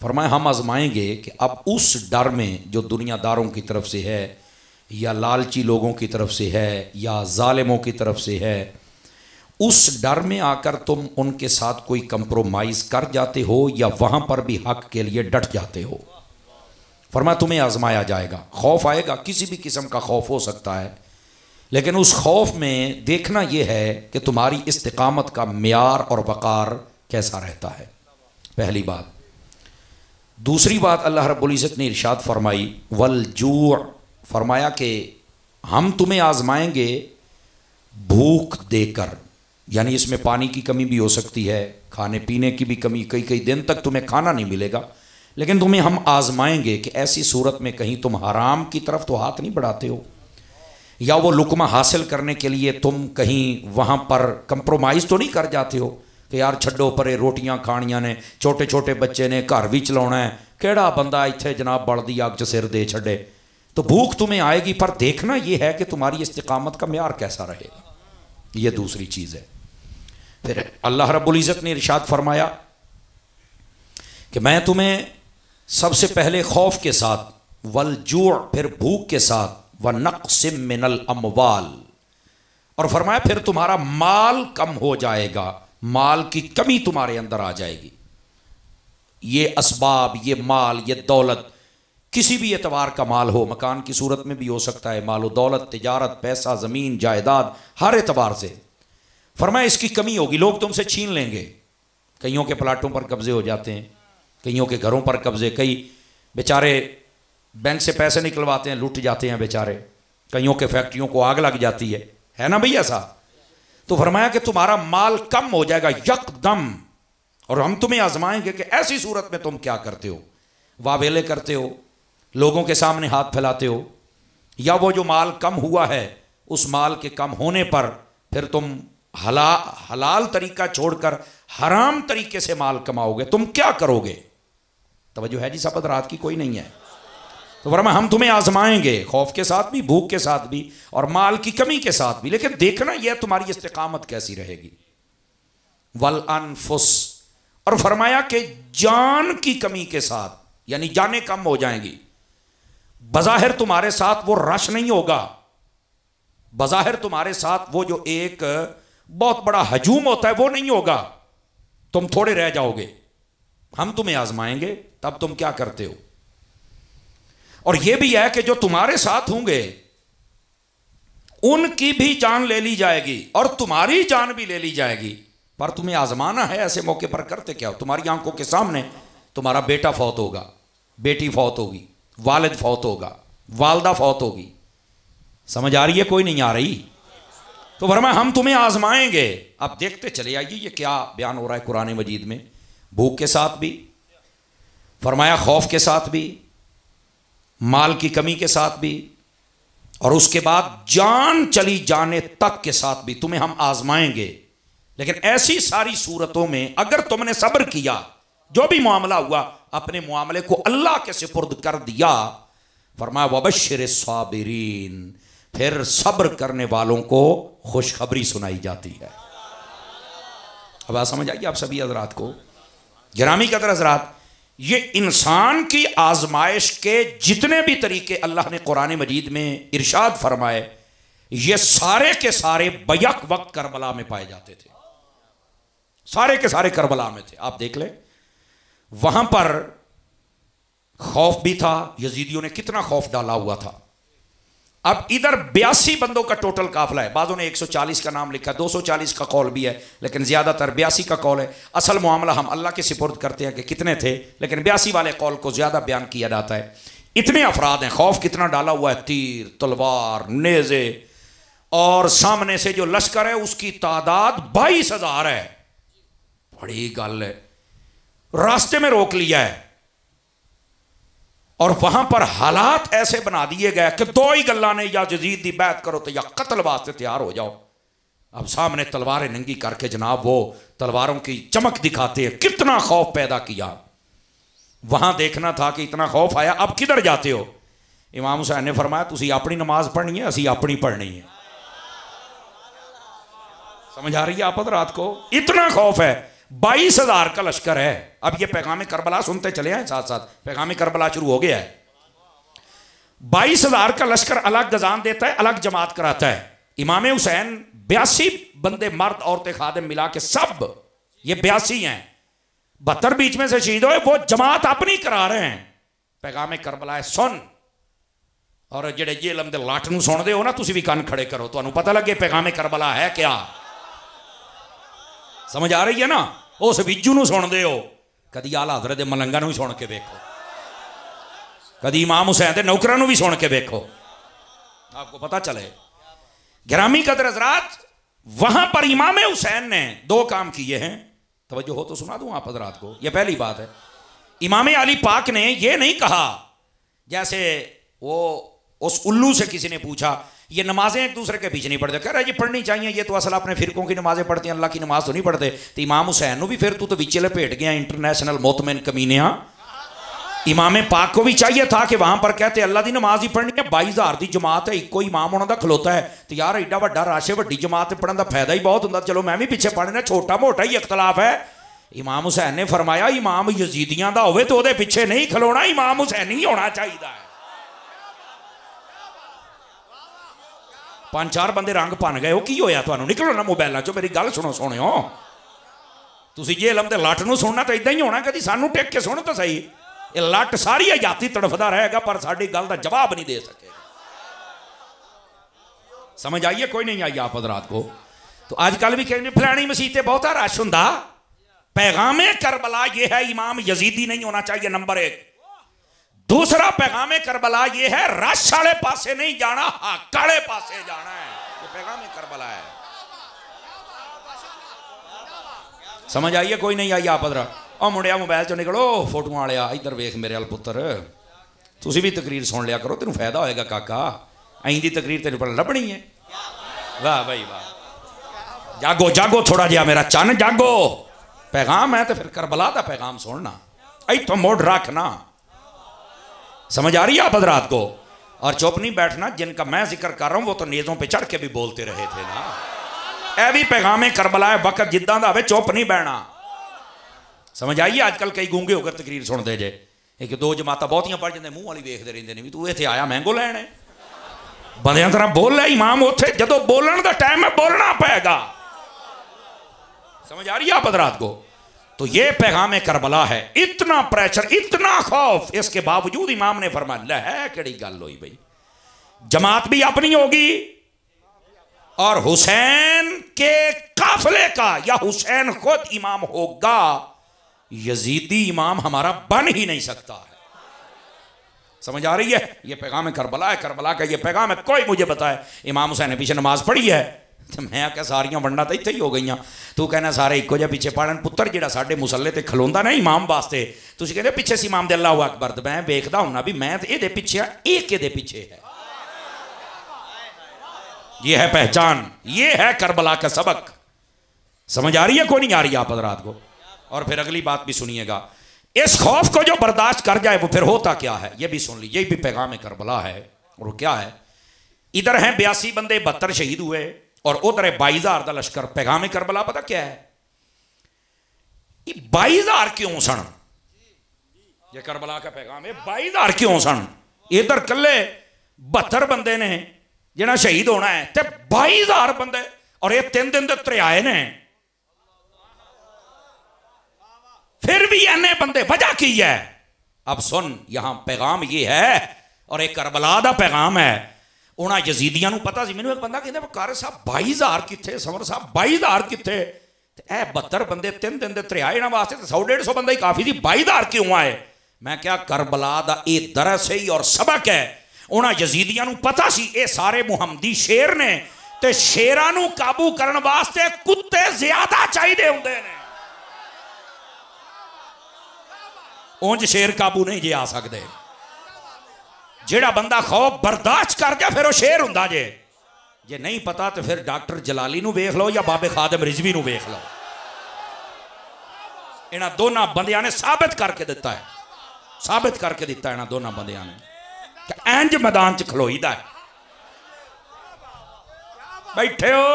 फरमाया हम आजमाएंगे कि अब उस डर में जो दुनियादारों की तरफ से है या लालची लोगों की तरफ से है या जालिमों की तरफ से है, उस डर में आकर तुम उनके साथ कोई कंप्रोमाइज़ कर जाते हो या वहाँ पर भी हक के लिए डट जाते हो। फरमाया तुम्हें आजमाया जाएगा, खौफ आएगा, किसी भी किस्म का खौफ हो सकता है, लेकिन उस खौफ में देखना यह है कि तुम्हारी इस्तिकामत का म्यार और वक़ार कैसा रहता है, पहली बात। दूसरी बात अल्लाह रब्बुल इज़्ज़त ने इरशाद फरमाई वल जू', फरमाया कि हम तुम्हें आजमाएंगे भूख देकर, यानी इसमें पानी की कमी भी हो सकती है, खाने पीने की भी कमी, कई कई दिन तक तुम्हें खाना नहीं मिलेगा, लेकिन तुम्हें हम आजमाएंगे कि ऐसी सूरत में कहीं तुम हराम की तरफ तो हाथ नहीं बढ़ाते हो, या वो लुकमा हासिल करने के लिए तुम कहीं वहाँ पर कंप्रोमाइज़ तो नहीं कर जाते हो कि यार छड्डो परे रोटियां खानियां ने, छोटे छोटे बच्चे ने, घर भी चलाना है, केड़ा बंदा इत्थे जनाब बलदी अग च सिर दे छड़े। तो भूख तुम्हें आएगी, पर देखना यह है कि तुम्हारी इस्तिकामत का म्यार कैसा रहेगा, यह दूसरी चीज़ है। फिर अल्लाह रब्बुल इज़्ज़त ने इरशाद फरमाया कि मैं तुम्हें सबसे पहले खौफ के साथ, वल जू', फिर भूख के साथ, व नक़्सिम मिनल अमवाल, और फरमाया फिर तुम्हारा माल कम हो जाएगा, माल की कमी तुम्हारे अंदर आ जाएगी। ये असबाब, ये माल, ये दौलत, किसी भी एतबार का माल हो, मकान की सूरत में भी हो सकता है, माल दौलत, तिजारत, पैसा, ज़मीन, जायदाद, हर एतबार से फरमाया इसकी कमी होगी, लोग तुमसे छीन लेंगे। कईयों के प्लाटों पर कब्जे हो जाते हैं, कईयों के घरों पर कब्जे, कई बेचारे बैंक से पैसे निकलवाते हैं, लूट जाते हैं बेचारे, कईयों के फैक्ट्रियों को आग लग जाती है ना भैया साहब। तो फरमाया कि तुम्हारा माल कम हो जाएगा यकदम, और हम तुम्हें आजमाएंगे कि ऐसी सूरत में तुम क्या करते हो, वावेले करते हो, लोगों के सामने हाथ फैलाते हो, या वो जो माल कम हुआ है उस माल के कम होने पर फिर तुम हलाल तरीका छोड़कर हराम तरीके से माल कमाओगे, तुम क्या करोगे? तवज्जो है जी सब रात की कोई नहीं है। तो फरमाया हम तुम्हें आजमाएंगे खौफ के साथ भी, भूख के साथ भी, और माल की कमी के साथ भी, लेकिन देखना यह तुम्हारी इस्तिकामत कैसी रहेगी। वल अनफुस, और फरमाया कि जान की कमी के साथ, यानी जानें कम हो जाएंगी। बज़ाहिर तुम्हारे साथ वो रश नहीं होगा, बज़ाहिर तुम्हारे साथ वो जो एक बहुत बड़ा हजूम होता है वो नहीं होगा, तुम थोड़े रह जाओगे। हम तुम्हें आजमाएंगे तब तुम क्या करते हो। और यह भी है कि जो तुम्हारे साथ होंगे उनकी भी जान ले ली जाएगी और तुम्हारी जान भी ले ली जाएगी, पर तुम्हें आजमाना है। ऐसे मौके पर करते क्या हो? तुम्हारी आंखों के सामने तुम्हारा बेटा फौत होगा, बेटी फौत होगी, वालिद फौत होगा, वालदा फौत होगी। समझ आ रही है? कोई नहीं आ रही? तो फरमाया हम तुम्हें आजमाएंगे। अब देखते चले आइए ये क्या बयान हो रहा है कुरान मजीद में। भूख के साथ भी फरमाया, खौफ के साथ भी, माल की कमी के साथ भी, और उसके बाद जान चली जाने तक के साथ भी तुम्हें हम आजमाएंगे। लेकिन ऐसी सारी सूरतों में अगर तुमने सब्र किया, जो भी मामला हुआ अपने मामले को अल्लाह के सुपुर्द कर दिया, फरमाया वबश्शिर साबिरीन, फिर सब्र करने वालों को खुशखबरी सुनाई जाती है। अब बात समझ आइए आप सभी हजरात को। गिरामी कदर हजरात, ये इंसान की आजमाइश के जितने भी तरीके अल्लाह ने कुरान मजीद में इरशाद फरमाए, ये सारे के सारे बैक वक्त करबला में पाए जाते थे। सारे के सारे करबला में थे। आप देख ले, वहां पर खौफ भी था, यजीदियों ने कितना खौफ डाला हुआ था। अब इधर 82 बंदों का टोटल काफिला है। बाज़ों ने 140 का नाम लिखा, 240 का कौल भी है, लेकिन ज़्यादातर 82 का कौल है। असल मामला हम अल्लाह के सुपुर्द करते हैं कि कितने थे, लेकिन 82 वाले कौल को ज़्यादा बयान किया जाता है। इतने अफराद हैं। खौफ कितना डाला हुआ है, तीर, तलवार, नेज़े, और सामने से जो लश्कर है उसकी तादाद 22,000 है। बड़ी गल है। रास्ते में रोक लिया है और वहां पर हालात ऐसे बना दिए गए कि दो ही गल्ला ने, या यजीद दी बैत करो तो या कत्ल वास्ते तैयार हो जाओ। अब सामने तलवारें नंगी करके जनाब वो तलवारों की चमक दिखाते हैं। कितना खौफ पैदा किया। वहां देखना था कि इतना खौफ आया, अब किधर जाते हो? इमाम हुसैन ने फरमाया तुसी अपनी नमाज पढ़नी है, असी अपनी पढ़नी है। समझ आ रही है आप रात को? इतना खौफ है। 22,000 का लश्कर है। अब ये पैगाम करबला सुनते चले हैं, साथ साथ पैगाम करबला शुरू हो गया है। 22,000 का लश्कर अलग गजान देता है, अलग जमात कराता है। इमाम हुसैन 82 बंदे, मर्द औरतें खादिम मिला के सब ये 82 हैं, 72 बीच में से शहीद हुए, वो जमात अपनी करा रहे हैं। पैगाम करबला है सुन, और जेडे जेलम दे लाट नूं सुनदे हो ना, तुसी भी कान खड़े करो, तुहानूं पता लगे पैगाम करबला है क्या। समझ आ रही है ना। उस विजू नूं सुनदे हो, कदी आला हज़रत दे मलंगा नूं भी सुन के देखो, कदी इमाम हुसैन दे नौकरां नूं भी सुन के देखो, आपको पता चले। गिरामी कदर हज़रात, वहां पर इमाम हुसैन ने 2 काम किए हैं। तवज्जो हो तो सुना दूं आप हज़रात को। यह पहली बात है, इमाम अली पाक ने यह नहीं कहा, जैसे वो उस उल्लू से किसी ने पूछा ये नमाजें एक दूसरे के बीच नहीं पढ़ते, कह रहा जी पढ़नी चाहिए, ये तो असल अपने फिरकों की नमाजें पढ़ती हैं, अल्लाह की नमाज तो नहीं पढ़ते। तो इमाम हुसैन भी फिर तू तो विच लपेट गया, इंटरनेशनल मोतमिन कमीनिया। इमाम पाक को भी चाहिए था कि वहां पर कहते अल्लाह की नमाज ही पढ़नी है। 22,000 की जमात है, इको इमाम उन्होंने खलोता है, तो यार एडा वड्डा रश है, वड्डी जमात पढ़ने का फायदा ही बहुत होंगे, चलो मैं भी पिछे पढ़ना, छोटा मोटा ही इख्तलाफ है। इमाम हुसैन ने फरमाया इमाम यजीदियां दा होवे तो उहदे पिछे नहीं खलोना, इमाम हुसैन ही होना चाहिए। 5-4 बंदे रंग भन गए, की होया तुहानूं, निकलो ना मोबाइलों चो, मेरी गल सुनो सुनियो, तुसीं जे इलम दे लट नूं सुनना तो इदां ही होना, कदी सानूं टेक के सुन तो सही। ये लट सारी आजादी तड़फदा रहेगा पर साडी गल दा जवाब नहीं दे सकेगा। समझ आइए कोई नहीं आई आप हज़रात को। तो आजकल भी कहेंगे फलानी मसीते बहुत रश हुंदा। पैगामे करबला ये है इमाम यजीदी नहीं होना चाहिए, नंबर 1। दूसरा पैगामे करबला ये है रश वाले पासे नहीं जाना, हक वाले पासे जाना है, ये पैगामे करबला है। समझ आइए कोई नहीं आई आप हज़रात। और मुंडिया मोबाइल चो निकलो, फोटो वाले इधर वेख मेरे वाल पुत्र, तुसी भी तकरीर सुन लिया करो, तेन फायदा होएगा काका, अं दी तकरीर तेरे पर लभनी है। वाह भाई वाह, जागो जागो थोड़ा जिहा मेरा चन जागो, पैगाम है तो फिर करबला का पैगाम सुनना, इतों मुड़ रखना। समझ आ रही है आप हज़रात को। और चुप नहीं बैठना, जिनका मैं जिक्र कर रहा हूं वो तो नेज़ों पे चढ़ के भी बोलते रहे थे ना। यह भी पैगामे करबला है, वक्त जिद्दां दा होवे चुप नहीं बहना। समझ आइए। आजकल कई गूंगे होकर तकरीर सुनते जे, एक 2 जमात बहुतियां पढ़ जाते, मुंह वाली वेखते रहते हैं भी तू इत्थे आया मैंगो लैण है, बंदियां तरह बोल रहा इमाम उत्थे, जदों बोलण दा टाइम है बोलना पेगा। समझ आ रही है आप हज़रात को। तो ये पैगाम करबला है, इतना प्रेशर, इतना खौफ, इसके बावजूद इमाम ने फरमाया है केड़ी गल होई भाई, जमात भी अपनी होगी और हुसैन के काफिले का या हुसैन खुद इमाम होगा, यजीदी इमाम हमारा बन ही नहीं सकता है। समझ आ रही है। ये पैगाम करबला है, करबला का ये पैगाम है। कोई मुझे बताए इमाम हुसैन ने पीछे नमाज पढ़ी है, तो मैं क्या सारियां वंडा तो इत्थे ही हो गई, तू कहना सारे इको जिहा पीछे पढ़न, पुत्र जिहड़ा साडे मुसल्ले ते खलोंदा ना इमाम वास्ते, तुसीं कहंदे पिछे सी इमाम दे अल्लाहू अकबर, ते मैं वेखदा हुन्ना भी मैं ते इहदे पिछे आ, इह किहदे पिछे है। ये है पहचान, ये है करबला का सबक। समझ आ रही है कोई नहीं आ रही आप हज़रात को। और फिर अगली बात भी सुनिएगा, इस खौफ को जो बर्दाश्त कर जाए वो फिर होता क्या है, ये भी सुन लीजिए। ये भी पैगाम करबला है। और वो क्या है, इधर हैं 82 बंदे, 72 शहीद हुए, और उधर है 22,000 का लश्कर। पैगाम करबला पता क्या है, 22,000 क्यों सन, ये करबला का पैगाम है। 22,000 क्यों सन, इधर कल्ले 72 बंदे ने जिन्हें शहीद होना है, तो 22,000 बंदे, और ये 3 दिन के दरियाए ने, फिर भी इन्ने बंदे, वजह की है। अब सुन, यहां पैगाम ये है, और एक करबला का पैगाम है। उन्होंने यजीदियां नूं पता सी, मैनूं एक बंदा कहंदा कार साहब 22,000 कित्थे, समर साहब 22,000 कित्थे, ते ए 72 बंदे 3 दिन के दरियाए इन्हां वास्ते 100-150 बंदा ही काफ़ी सी, 22,000 क्यों आए। मैं क्या करबला का यह दरस है और सबक है। उन्होंने यजीदियां नूं पता सी ये सारे मुहम्मदी शेर ने, ते शेरां नूं काबू करने वास्ते कुत्ते ज्यादा चाहिए होंदे ने, उंज शेर काबू नहीं जे आ सकते। जेड़ा बंदा खौफ बर्दाश्त कर गया फिर वो शेर हुंदा जे। जे नहीं पता तो फिर डॉक्टर जलाली नूं वेख लो या बाबे खादिम रिजवी नूं वेख लो, इन्हां दोनों बंदियां ने साबित करके दिता है, साबित करके दिता इन्हां दोनों बंदियां ने कि इंज मैदान च खलोईदा है। बैठे हो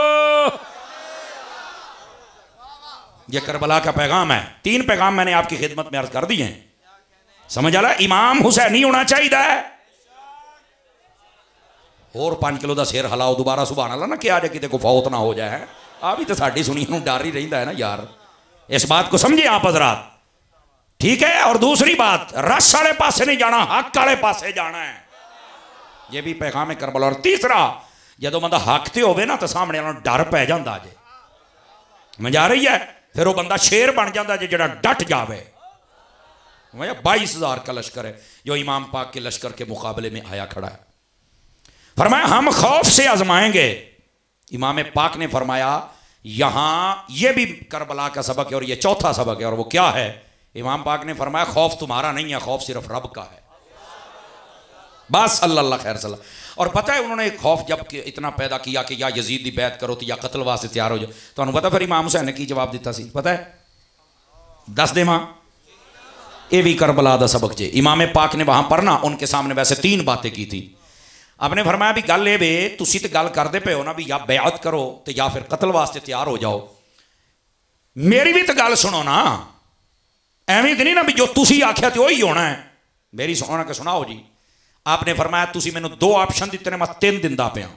ये करबला का पैगाम है। 3 पैगाम मैंने आपकी खिदमत में अर्ज कर दिए हैं, समझ आ रहा है? इमाम हुसैनी होना चाहिए। और 5 किलो का सिर हलाओ दोबारा सुभान अल्लाह ना क्या जे किते को फौत ना हो जाए। आ भी तो साड़ी सुनिया डर ही रहिंदा है ना यार। इस बात को समझिए आप हजरात, ठीक है? और दूसरी बात, रस वाले पासे नहीं जाना, हक वाले पासे जाना है। यह भी पैगाम है करबला। और तीसरा, जो बंदा हक ते होवे ना तो सामने वालों डर पै जाता जे, मजा आ रही है? फिर वो बंदा शेर बन जाता जे जड़ा डट जावे। 22,000 का लश्कर है जो इमाम पाक के लश्कर के मुकाबले में आया खड़ा है। फरमाया हम खौफ से आजमाएंगे। इमाम पाक ने फरमाया यहां यह भी करबला का सबक है और यह चौथा सबक है। और वो क्या है? इमाम पाक ने फरमाया खौफ तुम्हारा नहीं है, खौफ सिर्फ रब का है। बस अल्लाह खैर सला। और पता है उन्होंने खौफ जब इतना पैदा किया कि या यजीद की बैत करो तो या कत्ल वास्ते तैयार हो जाओ, तो पता फिर इमाम हुसैन ने की जवाब दिता सी? पता है? दस दे मां, ये भी करबला का सबक जे। इमाम पाक ने वहां पर ना उनके सामने वैसे 3 बातें की थी। आपने फरमाया भी गल ये वे तुसी तो गल करते पे हो ना भी या बैत करो तो या फिर कत्ल वास्ते तैयार हो जाओ, मेरी भी तो गल सुनो ना। एवं तो नहीं ना भी जो तुसी आख्या तो वही होना है। मेरी सुना के सुनाओ जी। आपने फरमाया तुसी मैनू 2 ऑप्शन दिते ने, मैं 3 दिंदा पिया।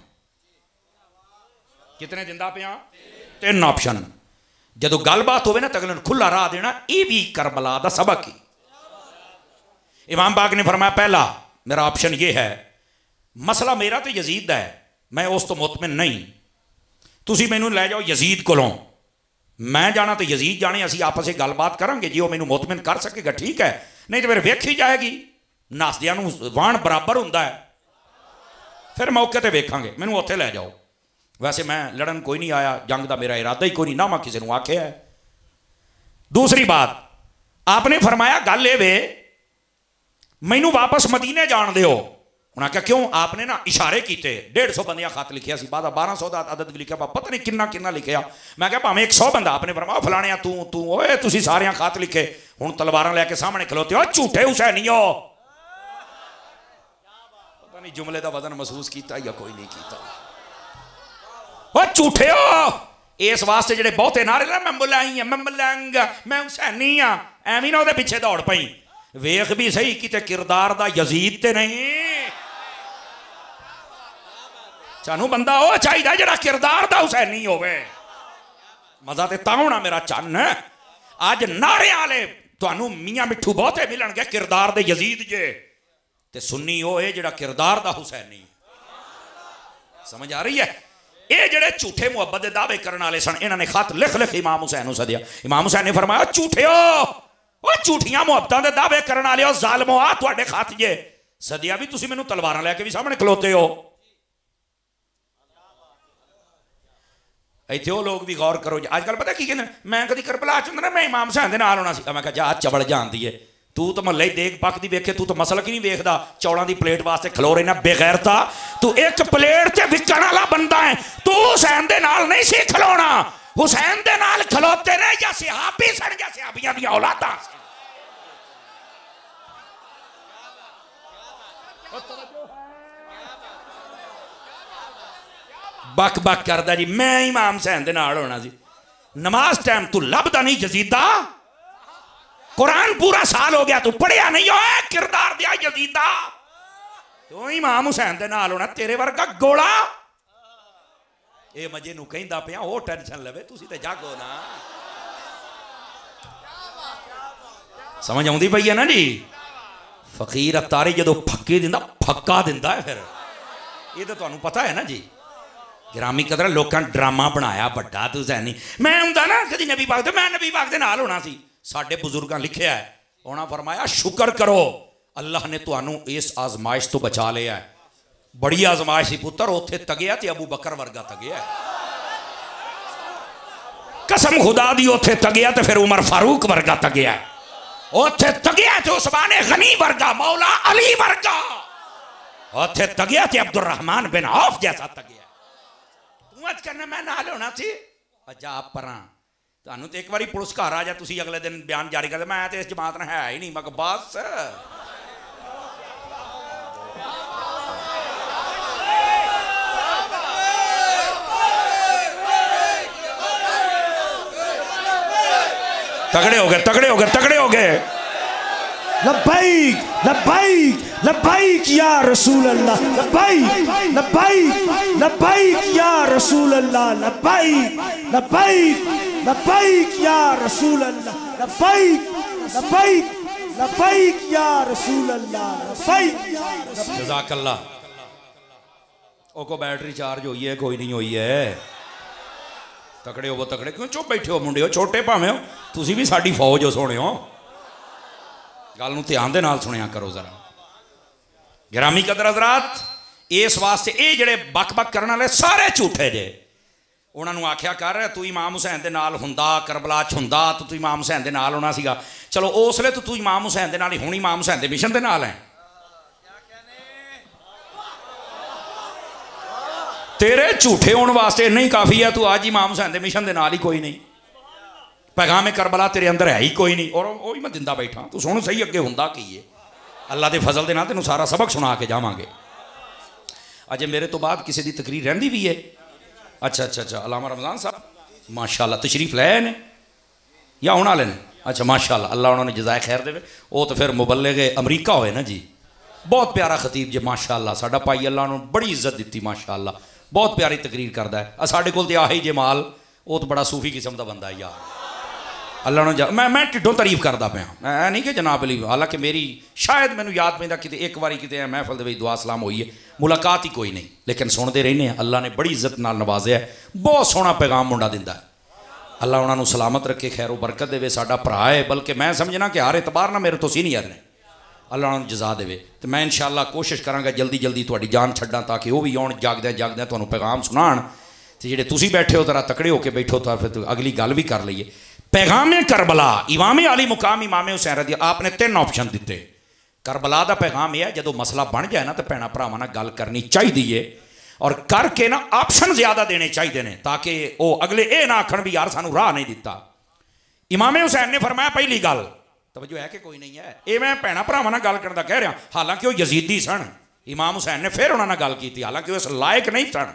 कितने दिंदा पिया? 3 ऑप्शन। जो गलबात होवे ना तो अगले खुला राह देना, ये भी करबला दा सबक ही। इमाम पाक ने फरमाया पहला मेरा ऑप्शन ये है, मसला मेरा तो यजीद दा है, मैं उस तो मुतमिन नहीं, तुसी मैनू लै जाओ यजीद कोलों, मैं जाना तो यजीद जाने, असी आपस में गलबात करांगे, जी वो मैनू मुतमिन कर सकेगा ठीक है, नहीं तो फिर वेखी जाएगी। नासदियां नूं वाण बराबर हुंदा है, फिर मौके ते वेखांगे, मैनू उत्थे लै जाओ। वैसे मैं लड़न कोई नहीं आया, जंग का मेरा इरादा ही कोई नहीं, ना मैं किसी को आख्या है। दूसरी बात, आपने फरमाया गल ये वे मैनू वापस मदीने जान दो। उन्हें क्या क्यों? आपने ना इशारे किए, 150 बंदिया खत लिखिया सी, बाद 1200 का अदद भी लिखा, पता नहीं किन्ना किन्ना लिखिया। मैं क्या भावें 100 बंदा। आपने फरमाया फलाने तू तू ओए तुसी सारे खत लिखे, हुण तलवारां लैके सामने खलोते हो, झूठे हुसैनियो। पता नहीं जुमले का वजन महसूस किया या कोई नहीं किया। झूठे हो इस वास्ते जेडे बहुते नारे ना, मैं मुलाई हाँ, मैं मलंग, मैं हुसैनी हाँ, एवं ना वो पिछे दौड़ पई। वेख भी सही किते किरदार दा यजीद ते नहीं। सानू बंदा वो चाहिए जरा किरदार दा हुसैनी होवे। मजा ते तां होना मेरा चन्न। अज नारे वाले तुहानू मियां मिठू बहुते मिलणगे किरदार दे यजीद जे, ते सुन्नी वो है जड़ा किरदार दा हुसैनी। समझ आ रही है? ये जड़े झूठे मुहब्बत के दावे करने वाले सन, इन्होंने खत लिख लिख इमाम हुसैन को सदिया। इमाम हुसैन ने फरमाया झूठे हो, झूठियां मुहब्बतों के दावे करने वाले हो, जालमो आ तुहाडे खत जे सदिया भी तुसीं मैनूं तलवारां लैके भी सामने खलोते हो। इत्थे वो लोग भी गौर करो। अजकल पता की कहते, मैं कभी करबला च हुंदा ना, मैं इमाम हुसैन दे नाल होना सी। मैं कहा जा चवल जानदी है तू, तो महल्ले देख पकदी वेखे, तू तो मसलक ही नहीं वेखदा, चौलों की प्लेट वास्ते खलो रहे ना बेगैरता। तू एक प्लेट से विकण वाला बंदा है, तू हुसैन दे नाल नहीं सी खलोना। हुसैन दे नाल खलोते ने या सहाबी सन या सहाबियां दी औलादां। बक बक करदा जी, मैं इमाम हुसैन दे नाल होना जी। नमाज टाइम तू लभदा नहीं यजीदा, कुरान पूरा साल हो गया तू पढ़िया नहीं हो, किरदार दिया यजीदा, तू इमाम हुसैन दे नाल होना, तेरे वर्गा गोला। ये मजे नू कहंदा पिया, हो टेंशन लवे, तुसी ते जागो ना। समझ आउंदी पई है ना जी? फकीर अतारी जदों फक्के दिंदा, फक्का दिंदा है, फिर ये तो तुहानू पता है ना जी। ग्रामी कदर लोकां ड्रामा बनाया बड़ा तू हुसैनी। मैं हुंदा ना कदी नबी पाक ते, मैं नबी पाक दे नाल होना सी। साडे बुजुर्गां लिखिया है, उन्हां फरमाया शुक्र करो अल्लाह ने तुहानू इस आजमाइश तो बचा लिया है। बड़ी आजमाइश सी पुत्र, उत्थे तगिया ते अबू बकर वर्गा तगिया। कसम खुदा दी उत्थे तगिया ते फिर उमर फारूक वर्गा तगिया, उत्थे तगिया ते उस्मान गनी वर्गा, मौला अली वर्गा, उत्थे तगिया ते अब्दुल रहमान बिन औफ जैसा तगिया। तू अज करना मैं नाल होना सी, अजा परां तुहानू तो एक बारी पुलिस घर आ जाए, तुसी अगले दिन बयान जारी कर दे, मैं तो इस जमात में है ही नहीं। मैं बस तगड़े हो गए, तगड़े हो गए, तगड़े हो गए। लब्बैक लब्बैक लब्बैक या रसूल अल्लाह, लब्बैक लब्बैक लब्बैक या रसूल अल्लाह, लब्बैक लब्बैक लब्बैक या रसूल अल्लाह, लब्बैक लब्बैक लब्बैक या रसूल अल्लाह, लब्बैक। जज़ाकल्लाह। ओ को बैटरी चार्ज हुई है, कोई नहीं हुई है। तकड़े हो वो तकड़े, क्यों चुप बैठे हो मुंडे हो, छोटे भावें हो, तुसी भी साडी फौज हो सोने हो। गल नूं ध्यान दे नाल सुनिया करो जरा। गिरामी कदर हज़रात, इस वास्ते ये जिहड़े बक बक करने वाले सारे झूठे जे। उन्होंने आख्या कर तू इमाम हुसैन दे नाल हुंदा, करबला च हुंदा तो तू इमाम हुसैन दे नाल होना सीगा। चलो उसले तो तू इमाम हुसैन दे नाल ही, हुण इमाम हुसैन दे मिशन दे नाल है। तेरे झूठे होने वास्ते नहीं काफ़ी है, तू आज इमाम हुसैन दे मिशन दे नाल ही कोई नहीं। पैगाम करबला तेरे अंदर है ही कोई नहीं, और वो ही मैं दिंदा बैठा। तू सुन सही अगे हुंदा की है। अल्लाह के फजल दे नाल तेनों सारा सबक सुना के जावांगे। अजे मेरे तो बाद किसी की तकरीर रहिंदी भी है। अच्छा अच्छा अच्छा, अलामा रमज़ान साहब माशाअल्लाह तशरीफ लाए ने या आने वाले ने? अच्छा माशाअल्लाह, अल्लाह उन्होंने जज़ाए खैर देवे। वो तो फिर मुबल्लिग अमरीका होए ना जी, बहुत प्यारा खतीब जी माशाअल्लाह। साडा भाई अल्लाह ने बड़ी इज्जत दी माशाअल्लाह, बहुत प्यारी तकरीर करता है। साढ़े कोल तो आही जे माल, वो तो बड़ा सूफी किस्म का बंदा है यार। अल्लाह ने मैं ढिडों तारीफ करता पाया, मैं नहीं कि जनाब अली। हालांकि मेरी शायद मैनू याद पैंदा कि एक बारी किते महफल दे दुआ सलाम हुई है, मुलाकात ही कोई नहीं, लेकिन सुनते रहने। अल्लाह ने बड़ी इज्जत नाल नवाजिया है, बहुत सोहना पैगाम मुंडा दिंदा है। अल्लाह उन्होंने सलामत रखे, खैरो बरकत देवे। साडा भरा है, बल्कि मैं समझना कि हर एतबार ना मेरे तो सीनियर ने। अल्लाह उन्होंने जजा देवे। तो मैं इंशाअल्लाह कोशिश करांगा जल्दी जल्दी तुहाडी जान छड्डां, ताकि वो भी आउण जागदे जागदे तुहानूं पैगाम सुनाण। तो जिहड़े तुसीं बैठे हो जरा तकड़े होकर बैठो, तो फिर तो अगली गल भी कर लईए। पैगाम करबला, इमाम अली मुकाम इमाम हुसैन रज़ी, आपने 3 ऑप्शन दिते। करबला का पैगाम यह है, जो मसला बन जाए ना तो भैणा भरावां नाल गल करनी चाहिए, और करके ना ऑप्शन ज्यादा देने चाहिए ने, ताकि वो अगले ये ना आखण भी यार सानू राह नहीं दिता। इमाम हुसैन ने फरमाया पहली गल, तवज्जो है कि कोई नहीं है, ये मैं भैणा भरावां नाल गल करन दा कह रहा। हालांकि वो यजीदी सन, इमाम हुसैन ने फिर उन्होंने गल की, हालांकि वो इस लायक नहीं सन,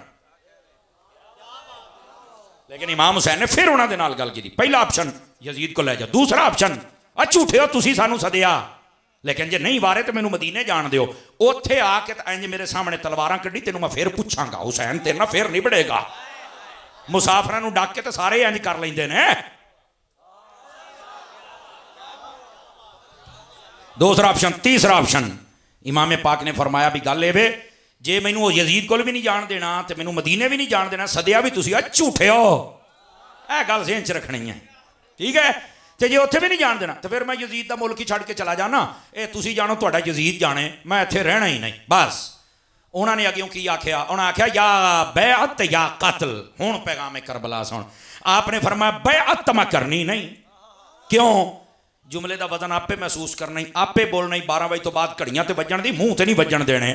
लेकिन इमाम हुसैन ने फिर उन्होंने नाल गल की। पहला ऑप्शन यजीद को ले जाओ, दूसरा ऑप्शन झूठे हो तुसी सानू सदिया, लेकिन जे नहीं वारे तो मैनू मदीने जान दिओ। उत्थे आके तो इंज मेरे सामने तलवारां कड्डी, तेनू मैं फिर पूछांगा, हुसैन तेरे नाल फिर नहीं बढ़ेगा। मुसाफिरां नू डक के तो सारे इंज कर लैंदे ने। दूसरा ऑप्शन। तीसरा ऑप्शन इमाम पाक ने फरमाया भी गल ये, जे मैनू यजीद कोल भी नहीं जान देना तो मैनू मदीने भी नहीं जान देना, सदिया भी तुसी झूठे हो। यह गल ज़हन च रखनी है, ठीक है। तो जे उत्थे भी नहीं जान देना तो फिर मैं यजीद का मुल्क ही छड़ के चला जाना, ये तुसी जानो तुहाडा यजीद जाने, मैं इत्थे रहना ही नहीं बस। उन्होंने अगों की आख्या, उन्हें आख्या या बैअत या कत्ल। हुण पैगाम करबला सुन, आपने फरमाया बैअत मैं करनी नहीं। क्यों? जुमले का वजन आपे महसूस करना ही, आपे बोलना ही। 12 बजे तो बाद घड़ियां तो वजन दी, मुंह तो नहीं वजन देने।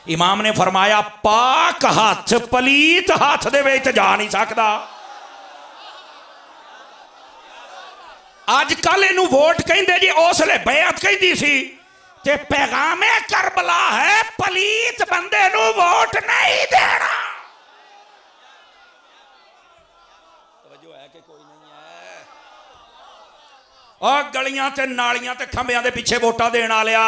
इमाम ने फरमाया पाक हाथ पलीत हाथ दे विच जा नहीं सकता। अजकल इनू वोट कहंदे जी, उसले बैअत कहंदी सी, ते पैगामे करबला है पलीत बंदे नू वोट नहीं देना। तवज्जो है कि कोई नहीं है? और गलियां ते नालियां ते खंबियां दे पिछे वोटां देण वालिया,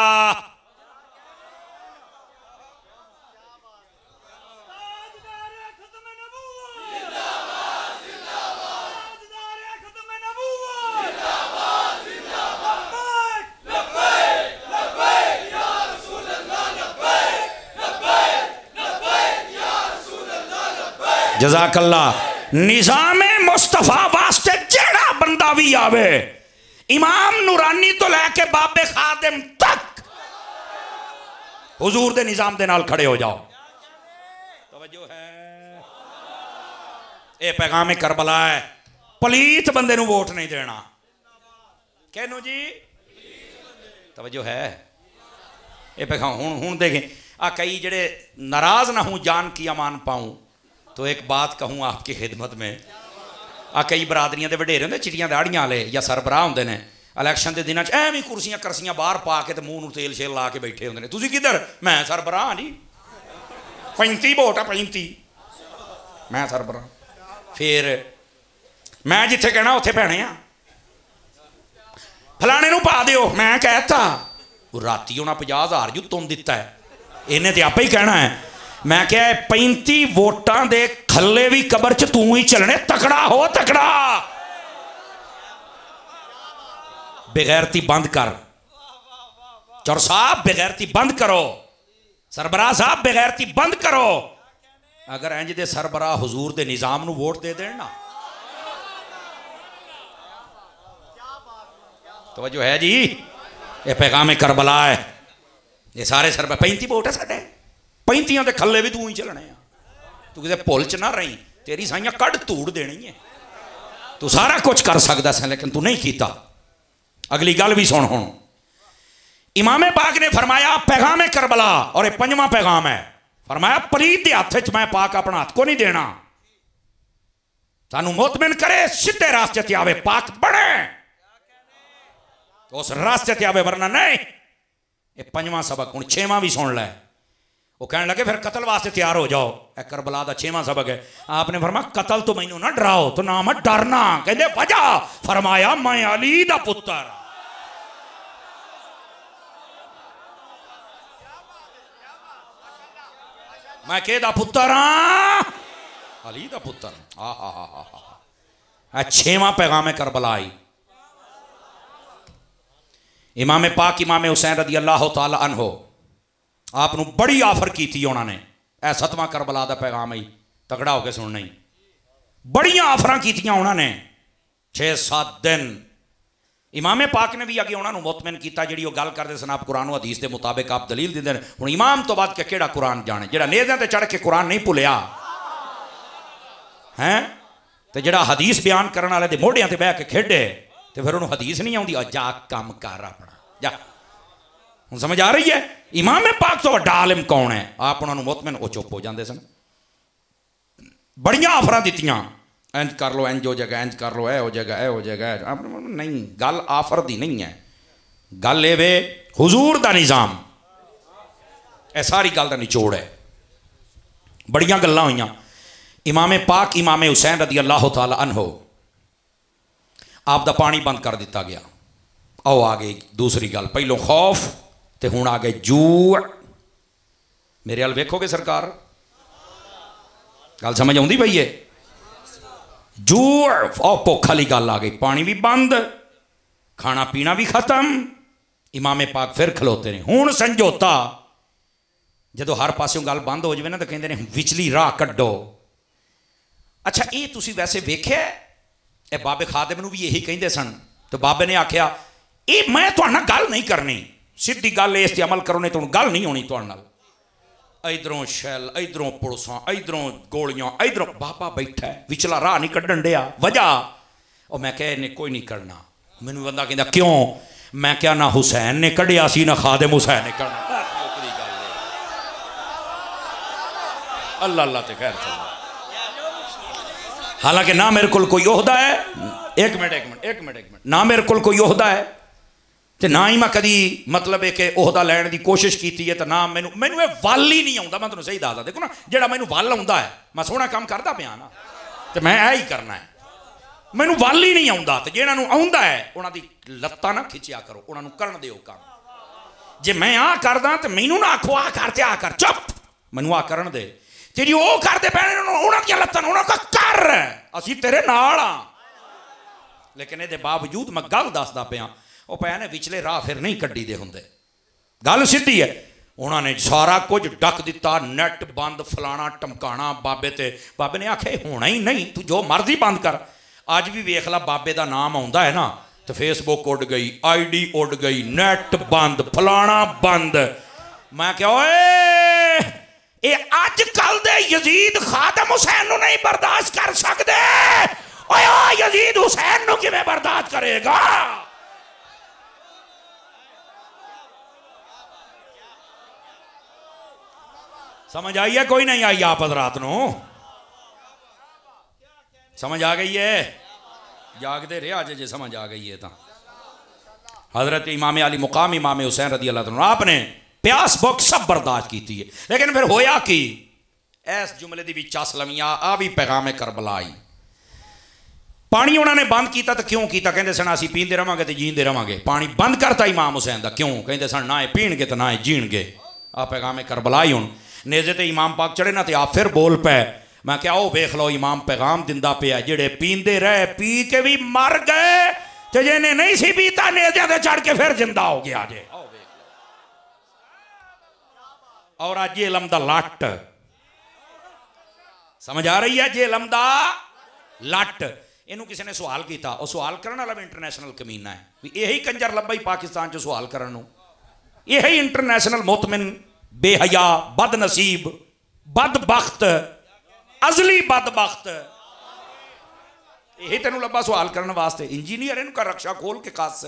जज़ाकल्लाह। निज़ामे मुस्तफा वास्ते जेड़ा बंदा भी आवे, इमाम नूरानी तो लैके बाबे खादिम तक, हुजूर दे निज़ाम दे नाल खड़े हो जाओ। तवज्जो है? ये पैगाम करबला है, पलीत बंदे नू वोट नहीं देना। कहनो जी? तवज्जो है? ये पैगाम हुण देखें, आ कई जेड़े नाराज ना हूं जान की अमान पाऊं, तो एक बात कहूँ आपकी खिदमत में। आ कई बरादरियां दे वडेरे होंदे, चिड़ियां दाड़ियां वाले या सरबराह होंदे ने, इलैक्शन के दिनों एवं कुर्सियां करसियां बाहर पा के मूँह नूं तेल शेल ला के बैठे होंदे ने। तुसीं किधर? मैं सरबराह जी, 35 वोट आ, 35 मैं सरबराह। फिर मैं जिथे कहना उत्थे पैने आ। फलाने नूं पा दिओ, मैं कहता राती उन्हें 50,000 जो तुम दिता है, इन्हें तो आपे ही कहना है। मैं क्या 35 वोटां दे खल्ले भी कबर च तू ही चलने, तकड़ा हो तकड़ा। बेगैरती बंद कर, चौर साहब बेगैरती बंद करो, सरबराह साहब बेगैरती बंद करो। अगर इंज दे सरबराह हुजूर दे निजाम नूं वोट दे देण ना, तो जो है जी ये पैगाम करबला है, ये सारे सरबराह 35 वोट है साडे, 35 के खल्ले भी तू ही चलने आ। तू किसी भुल च ना रही, तेरी साइयां कड़ धूड़ देनी है। तू सारा कुछ कर सकता सा लेकिन तू नहीं किया। अगली गल भी सुन हुण, इमाम पाक ने फरमाया पैगाम करबला, और ये 5वां पैगाम है, फरमाया पलीत के हाथ च मैं पाक अपना हाथ को नहीं देना, सानू मुतमिन करे सीधे रास्ते ते आवे, पाक बने तो उस रास्ते ते आवे, वरना नहीं। ये 5वां सबक। हुण 6वां भी सुन लै। वो कहने लगे फिर कतल वास्ते तैयार हो जाओ। करबला का 6वां सबक है। आपने फरमाया कतल तो मैनू ना डराओ, तो ना मैं डरना। कहते वजह, फरमाया मैं अली दा पुत्र, मैं केदा पुत्र हाँ? अली दा पुत्र। हा 6वां पैगाम करबला आई। इमाम पाक इमाम हुसैन रदी अल्लाह तआला अन्हो आपनू बड़ी आफर की थी उन्होंने। यह 7वां करबला का पैगाम ही तगड़ा होकर सुनना ही। बड़िया आफर की उन्होंने 6-7 दिन। इमाम पाक ने भी अगे उन्होंने मुतमिन किया, जी गल करते सन आप कुरान हदीस के मुताबिक आप दलील देते हैं। हुण इमाम तो बाद के केड़ा कुरान जाने, जो नेज़ियां ते चढ़ के कुरान नहीं भुलिया हैं, तो जो हदीस बयान करने वाले के मोढ़ियां ते बह के खेडे, तो फिर उन्होंने हदीस नहीं आती। जा काम कर अपना जा। हुण समझ आ रही है? इमाम पाक तो वड्डा आलिम कौन है? आप उन्होंने मुतमिन वो चुप हो जाते सन। बड़िया आफर दित्तियां, इंज कर लो, इंज हो जाएगा, इंज कर लो, ए हो जाएगा, ए हो जाएगा। नहीं, गल आफर दी नहीं है, गल ये वे हुजूर दा निज़ाम। यह सारी गल का निचोड़ है। बड़िया गल्लां होईयां। इमाम पाक इमाम हुसैन रदी अल्लाह तआला अन्हो आप दा पानी बंद कर दिता गया। आओ आ गई दूसरी गल। पहलों खौफ ते हुण आ गए जू। मेरे हाल वेखोगे सरकार, गल समझ आउंदी पई है? जू और भुख वाली गल आ गई। पानी भी बंद, खाना पीना भी खत्म। इमाम पाक फिर खलोते ने। हुण समझौता, जदों हर पासों गल बंद हो जाए ना, तो कहते हैं विचली राह कड्डो। अच्छा ये तुसीं वैसे वेख्या, ये बाबे खादिम नूं भी यही कहते सन। तो बाबे ने आख्या ये मैं तुहाडे नाल गल नहीं करनी, सीधी गल इस ते अमल करो, नहीं तो गल नहीं होनी तुहाडे नाल। इधरों शैल, इधरों पुलिसां, इधरों गोलियां, इधरों बाबा बैठा है, विचला राह नहीं कड्डण दिया। वजह और मैं कह इन्हें कोई नहीं करना। मैनूं बंदा कहंदा क्यों? मैं क्या ना हुसैन ने कढ़िया सी, ना खादिम हुसैन ने करना। अल्लाह अल्लाह ते खैर चल। हालांकि ना मेरे को कोई ओहदा है, एक मिनट, ना मेरे को कोई ओहदा है, तो ना ही मैं कभी मतलब है कि ओहदा लैण की कोशिश की है, तो ना मैनू वल ही नहीं आता। मैं तुहानूं सही दसदा, देखो ना, जो मैनू वल आउंदा है, मैं सोहना काम करता पिया ना, तो मैं यही करना है। मैनू वल ही नहीं आता। तो जिन्हां नूं आउंदा है उन्हां दी लत्तां ना खिंचिया करो, उन्हां नूं करन दिओ काम। जे मैं आ करदा तो मैनू ना आखो आ कर, ते आ कर, चुप, मैनू आ करन दे। ते जी वो करदे पैणे उन्हां दियां लत्तां उन्हां को कर, असीं तेरे नाल आ। लेकिन ये बावजूद मैं गल दसदा पिया, वो पै ने विचले राह फिर नहीं कड्डी दे हुंदे। गल सीधी है। उन्होंने सारा कुछ डक दिता, नैट बंद, फलाना टमकाना बाबे ते। बाबे ने आखे होना ही नहीं, तू जो मर्जी बंद कर। अज भी वेख ला, बाबे का नाम आउंदा है ना, तो फेसबुक उड़ गई, ID उड़ गई, नैट बंद, फलाना बंद। मैं क्या ये अज कल दे यजीद खादिम हुसैन नूं नहीं बर्दाश्त कर सकते। यजीद हुसैन नूं किवें बर्दाश्त करेगा? समझ आई है? कोई नहीं आई? आप हजरात नूं समझ आ गई है? जागते रहे अज जे समझ आ गई है। तो हजरत इमाम अली मुकाम इमाम हुसैन रदी अल्लाह तआला आपने प्यास भुख सब बर्दाश्त की है। लेकिन फिर होया कि इस जुमले की भी चस लवियां आ भी पैगाम करबला आई। पानी उन्होंने बंद किया तो क्यों किया? कहते सन असीं पींदे रहांगे तो जींदे रहांगे। पानी बंद करता इमाम हुसैन का, क्यों? कहते सन ना पीणगे तो ना जीणगे। आ पैगाम करबला ही हुण नेज़े ते इमाम पाक चढ़े ना तो आप फिर बोल पे। मैं क्या वो वेख लो इमाम पैगाम दिंदा पिया, जेड़े पींदे रहे पी के भी मर गए ते जिन्हें नहीं सी पीता नेज़े ते चढ़ के फिर जिंदा हो गया जे। और अज जेलम दा लट समझ आ रही है? जेलम दा लट। इनू किसी ने सवाल किया, और सवाल करने वाला भी इंटरनेशनल कमीना है भी यही कंजर लब्भा ही पाकिस्तान च सवाल करन, यही इंटरनेशनल मुतमिन बेहया बदनसीब बदबख्त अजली बदबख्त यही तेन लब्भा सवाल करने वास्ते। इंजीनियर इनका रक्षा खोल के कस,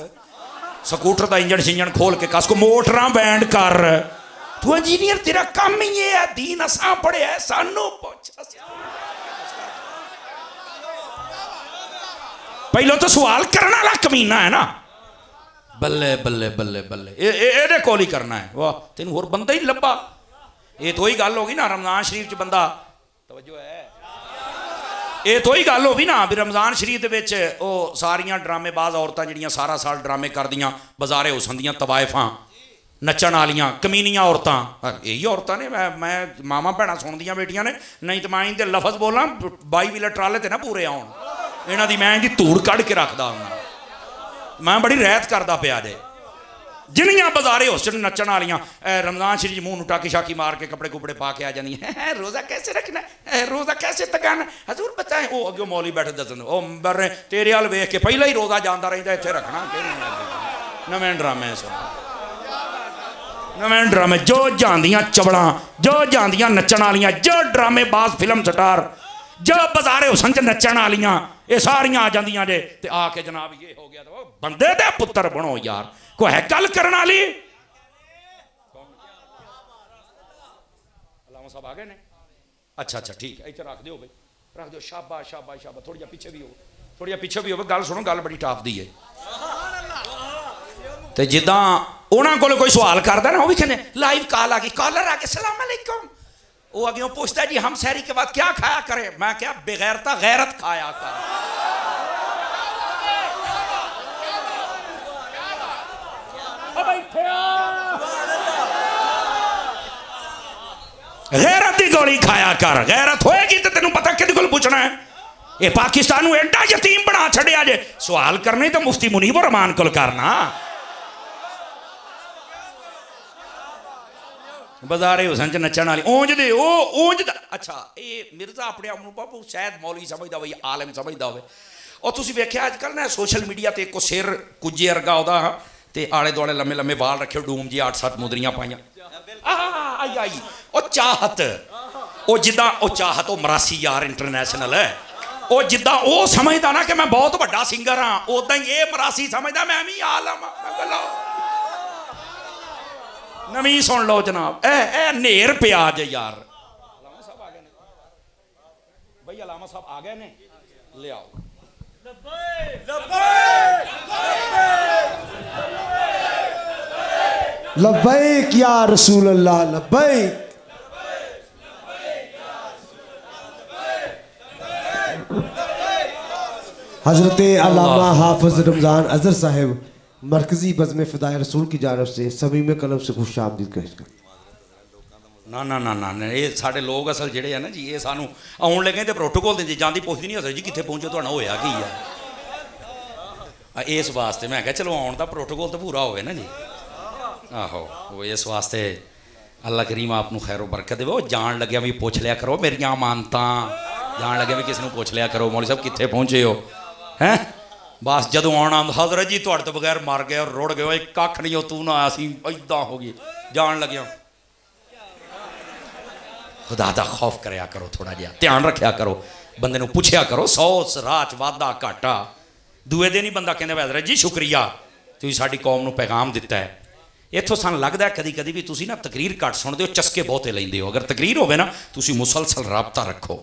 स्कूटर का इंजन शिंजन खोल के कस को, मोटरा बैंड कर। तू इंजीनियर तेरा काम ही है, दीन असा पढ़िया सानू पुछ। पहलो तो सवाल करने वाला कमीना है ना। बल्ले बल्ले बल्ले बल्ले ये कोल ही करना है। वाह तेन होर बंदा ही लब्भा। ये तो ही गल होगी ना रमजान शरीफ च बंदा तवज्जो है, ये तो ही गल होगी ना भी रमजान शरीफ के सारियां ड्रामेबाज औरतां जिहड़ियां सारा साल ड्रामे करदियां, बाजारे हुसन दियां तवायफां नचण वालियां कमीनियां औरतां, यही औरतां ने। मैं मामा भैणां सुणदियां बेटियां ने, नहीं तो मैं इनके लफज बोलां 22 व्हीलर ट्राले ते ना पूरे आउण इन्हां दी, मैं इनकी धूड़ कढ़ के रखदा हुंदा। मैं बड़ी रहत करदा पिया जे जिन्नियां बाजारे हुसन नचण वालियां रमजान शरीफ मुंह टाकी शाकी मार के कपड़े कुपड़े पा के आ जानी है। रोज़ा कैसे रखना है, रोज़ा कैसे तकाना हजूर बताएं। वो अगे मौली बैठे दसन ओ बर तेरे हाल वेख के पहला ही रोज़ा जांदा रहिंदा, इत्थे रखना नवें ड्रामे सुन, नवें ड्रामे जो जांदियां चवड़ां, जो जांदियां नचण वालियां, जो ड्रामेबाज फिल्म स्टार, जो बाजारे हुसन च नचण वालियां, ये सारियां आ जांदियां जे ते आके जनाब ये हो गया। तो बंदे दे पुत्र बनो यार, कोई है गल करने वाली। अलामा साहब आ गए ने? अच्छा अच्छा ठीक है, इधर रख दो भाई, रख दो। शाबाश शाबाश शाबाश। थोड़ी पीछे भी हो, थोड़ी पीछे भी हो। गल सुनो, गल बड़ी टॉप दी है। तो जिदा उन्होंने को कोई सवाल करता ना, वो भी कहने लाइव कॉल आ गई, कॉलर आ गया सलाम अलैकुम। वो अगे पूछता है जी हम सहरी के बाद क्या खाया करें? मैं क्या बेगैरता गैरत खाया कर। गैरत की गोली खाया कर, गैरत होएगी तो तेन पता कि को पूछना है। ये पाकिस्तान को एडा यतीम बना छड़िया जे, सवाल करने तो मुफ्ती मुनीब रहमान को करना। बाजारे हुसन च नचण वाली ओंज दे ओ ओंज दा। अच्छा ये मिर्जा अपने आप को बाबू शायद मौलवी समझदा होवे, आलम समझदा होवे। और तुसीं वेख्या अजकल ना सोशल मीडिया ते को सिर कुजे अर्गा ओदा ते आले दुआले लम्मे लम्मे वाल रखे, डूम जी 8-7 मुदरियां पाइयां। आई आई ओ चाहत, ओ जिद्दां ओ चाहत ओ मरासी यार इंटरनेशनल है। ओ जिद्दां ओ समझदा ना कि मैं बहुत बड़ा सिंगर हाँ, उदां ही ये मरासी समझदा मैं भी आलम हां। नवी सुन लो जनाब, ए नेर पिया जे यार। अलामा साहब आ गए ने भाई, अलामा साहब आ गए ने, ले आओ। लब्बैक या रसूल अल्लाह, लब्बैक। हजरत अल्लामा हाफिज रमजान अजहर साहब मरकजी बज़्म फ़िदाए रसूल की जानब से सभी में कलम से खुश आमदीद कहते हैं। ना ना ना ना ये साढ़े लोग असल जेड़े है ना जी, ये सानू आउन लगे तो प्रोटोकॉल देंगे, जाती पुछदी नहीं असल जी कितने पहुंचे तुहाडा होया की है। इस वास्ते मैं क्या चलो आउन का प्रोटोकॉल तो पूरा होवे ना जी। आहो वो इस वास्ते अल्लाह करीम आपनू खैरो बरकत देवे। वो जान लग्या भी पुछ लिया करो मेरिया मानता, जान लग्या भी किसी को पुछ लिया करो मौलवी साहब कितने पहुंचे हो हैं। बस जदों आना हजरत जी तुहाडे तो बगैर मर गए और रुड़ गए, कख नहीं हो तू ना असी इदां हो गई। जान लग्या खुदा दा खौफ करया करो, थोड़ा जिहा ध्यान रखा करो, बंदे नूं पुछया करो 100 राह वाधा घाटा। दूए दिन ही बंदा कहंदा हजरत जी शुक्रिया तुसीं साडी कौम नूं पैगाम दिता है। इत्थों सानूं लगदा है कदी कदी भी तुसीं ना तकरीर घट सुणदे हो, चस्के बहुते लैंदे हो। अगर तकरीर होवे ना तुसीं मुसलसल राबता रखो।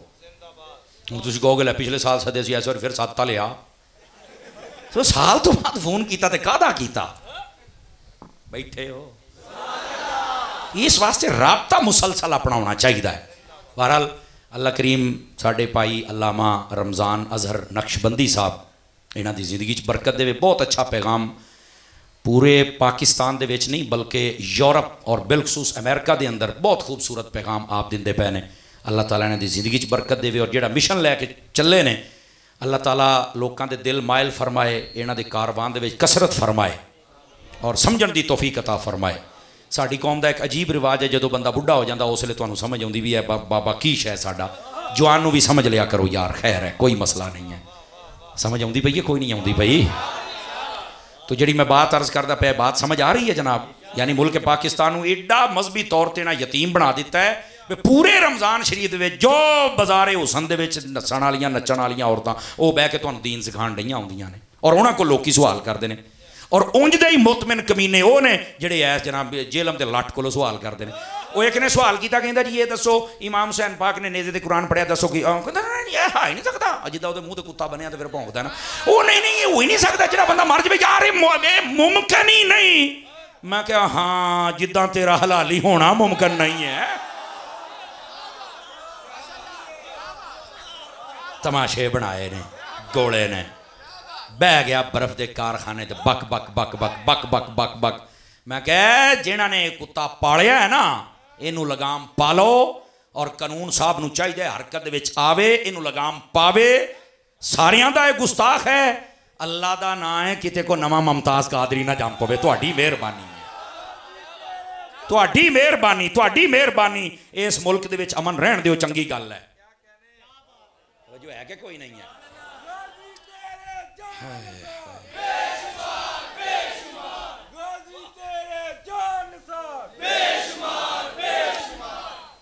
हुण तुसीं कहोगे लै पिछले साल सदे सी इस वार फिर सत्ता लिया, तो साल तो बाद फोन किया तो काहदा कीता? बैठे हो। इस वास्ते राबता मुसलसल अपनाना चाहिए है। बहरहाल अल्लाह करीम साढ़े भाई अल्लामा रमज़ान अजहर नक्शबंदी साहब इन्हां दी जिंदगी च बरकत देवे। बहुत अच्छा पैगाम पूरे पाकिस्तान दे विच नहीं बल्कि यूरोप और बिलखसूस अमेरिका दे अंदर बहुत खूबसूरत पैगाम आप दिंदे पे ने। अल्लाह ताला इन्हां दी जिंदगी च बरकत देवे और जिहड़ा मिशन लैके चले ने अल्लाह ताला लोकां दे दिल मायल फरमाए, इन्हां दे कारवान दे विच कसरत फरमाए और समझण दी तौफीक अता फरमाए। साडी कौम दा एक अजीब रिवाज है, जदों बंदा बुढ़ा हो जाता उसले तुहानूं समझ आउंदी भी है बाबा की शै साडा जवान नूं भी समझ लिया करो यार, खैर है कोई मसला नहीं है। समझ आउंदी पई है कोई नहीं आउंदी पई? तो जिहड़ी मैं बात अर्ज करदा पिया बात समझ आ रही है जनाब? यानी मुल्क पाकिस्तान नूं एडा मजहबी तौर ते ना यतीम बना दिता है भी पूरे रमज़ान शरीफ दे विच जो बाजारे हुसन दे विच नस्सण वालियां नच्चण वालियां औरतां वो बह के तुहानूं दीन सिखाण डईयां आउंदियां ने और उन्हां कोल लोकी सवाल करदे ने और उंज दे ही मुतमिन कमीने वो ने जिहड़े ऐस जनाब जेलम दे लट कोलों सवाल करदे ने। वो एक ने सवाल किया कहंदा जी ये दसो इमाम हुसैन पाक ने नेज़े ते कुरान पढ़िया दसो कि कहंदा ये है ही नहीं सकदा, जिद्दां ओहदे मूँह ते कुत्ता बनिया तो फिर भौंकदा ना वो नहीं ये हो ही नहीं सकदा जिहड़ा बंदा मर जावे यार ये मुमकिन ही नहीं। मैं क्या हाँ जिद्दां तेरा हलाली होना मुमकिन नहीं है। तमाशे बनाए ने गोले ने बह गया बर्फ के कारखाने ते बक बक बक बक बक बक बक बक। मैं कह जिन्हां ने कुत्ता पालिया है ना इनू लगाम पा लो और कानून साहब नूं चाहिए हरकत दे विच आवे इनू लगाम पावे। सारियां दा गुस्ताख है, अल्लाह दा नाम है किते को नवा मुमताज कादरी ना जम पवे। तुहाडी मेहरबानी है, तुहाडी मेहरबानी, तुहाडी मेहरबानी। इस मुल्क दे विच अमन रहन दिओ, चंगी गल है। जो है कि कोई नहीं है।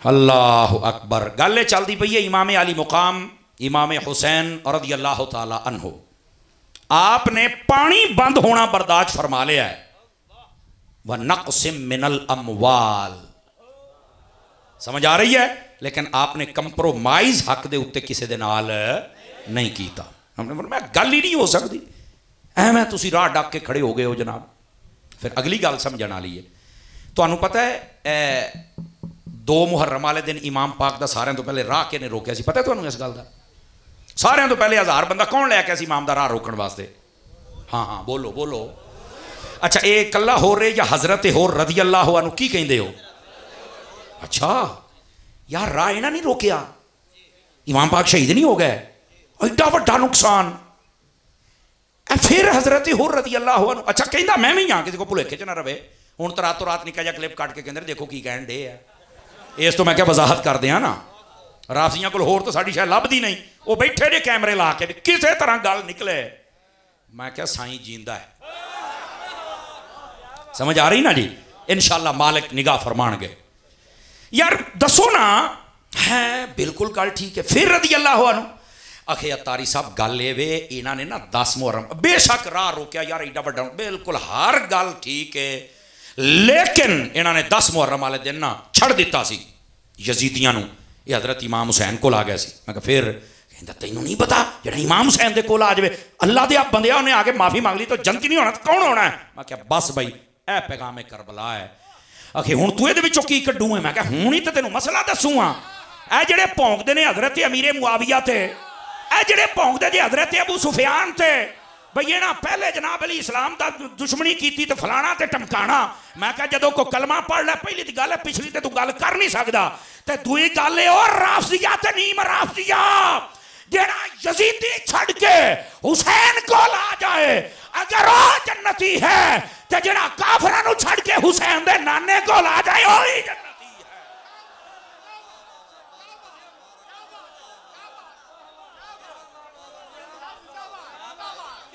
अल्लाह अकबर। गल चलती पई है इमाम अली मुकाम इमाम हुसैन रज़ी अल्लाह ताला अन्हो। आपने पानी बंद होना बर्दाश्त फरमा लिया है। व नक़सिम मिनल अमवाल, समझ आ रही है? लेकिन आपने कंप्रोमाइज हक दे उत्ते किसी दे नाल नहीं कीता। हमने बोला गल ही नहीं हो सकती, एवें तुसी राह डक के खड़े हो गए हो जनाब। फिर अगली गल समझण वाली है। तुहानूं पता है 2 मुहर्रम वाले दिन इमाम पाक दा सारियां तो पहले राह किहने रोकिया सी? पता है तुहानूं इस गल दा? सारियां तो पहले 1000 बंदा कौन लैके सी इमाम दा राह रोकण वास्ते? हाँ हाँ बोलो बोलो। अच्छा ये कल्ला हो रहे या हजरत होर रज़ी अल्लाह अन्हु की कहिंदे हो? अच्छा यार राह इन्हां नहीं रोकिया, इमाम पाक शहीद नहीं हो गए, एडा वड्डा नुकसान। फिर हजरत होर रज़ी अल्लाह अन्हु अच्छा कहंदा मैं भी हाँ, किसी को भुलेखे च ना रवे। हुण तो रातों रात निक्का जिहा क्लिप कट के कहंदे देखो की कहण डे है। इस तो मैं क्या वजाहत करदे हां ना, राफियां कोल होर तो साडी शायद लभदी नहीं, वो बैठे जे कैमरे ला के किसी तरह गल निकले। मैं क्या साईं जींदा है। समझ आ रही ना जी? इंशाअल्लाह मालिक निगाह फरमाणगे। यार दसो ना है बिल्कुल गल ठीक है। फिर रज़ी अल्लाह अन्हु आखे अतारी साहब गल ये वे इन्हां ने ना 10 मुहर्रम बेशक राह रोकिया यार एडा वड्डा बिल्कुल हर गल ठीक है, लेकिन इन्होंने 10 मुहर्रम वाले दिन ना छड़ दिता सी यजीदियां नूं। ये हजरत इमाम हुसैन कोल आ गया सी। मैं कहा फिर कहंदा तैनूं नहीं पता जिहड़ा इमाम हुसैन दे कोल आ जावे अल्लाह दे बंदिया उन्हें आके माफ़ी मांग ली तो जनती नहीं होना तो कौन होना है? मैं क्या बस भाई ए पैगाम करबला है। आखे हुण तू इहदे विचों की कड्डू है? मैं क्या हुण ही तो तेनों मसला दसूँ हाँ। ए जिहड़े भौंकदे ने हजरत अमीरे मुआविया ते, ए जिहड़े भौंकदे जे हजरत अबू सुफियान ते भई ये ना पहले जनाब अली इस्लाम का दुश्मनी की तो फलाना तो टमकाना। मैं क्या जदों को कलमा पढ़ लै पहली गल है, पिछली तो तू गल कर नहीं सकता, तो दूई गल राफजिया ते नीम राफजिया जेड़ा यजीदी छड़ के हुसैन को ला जाए अगर वो जन्नती है तो जेड़ा काफिरां नूं छड़ के हुसैन दे नाने को ला जाए वही जन्नती है।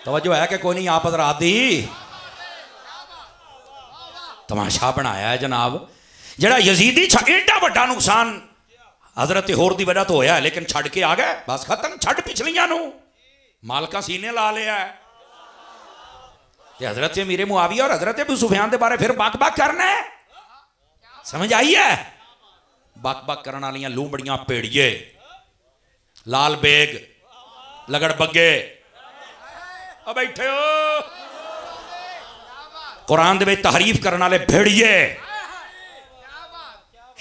तवज्जो है कि कोई नहीं? आप हज़रात दी तमाशा बनाया है जनाब। जड़ा यजीदी एडा वड्डा नुकसान हजरत होर दी वजह तो होया है, लेकिन छड़ के आ गए बस खत्म। छड़ पिछलियां नूं मालका सीने ला लिया है। हजरत अमीर मुआविया और हजरत अबू सुफियान के बारे फिर बक बक करना है। समझ आई है? बक बक करने वालियां लूंबड़ियां पेड़िए लाल बेग लगड़ बग्गे बैठे हो, कुरान दे विच तहरीफ करने वाले भेड़िए,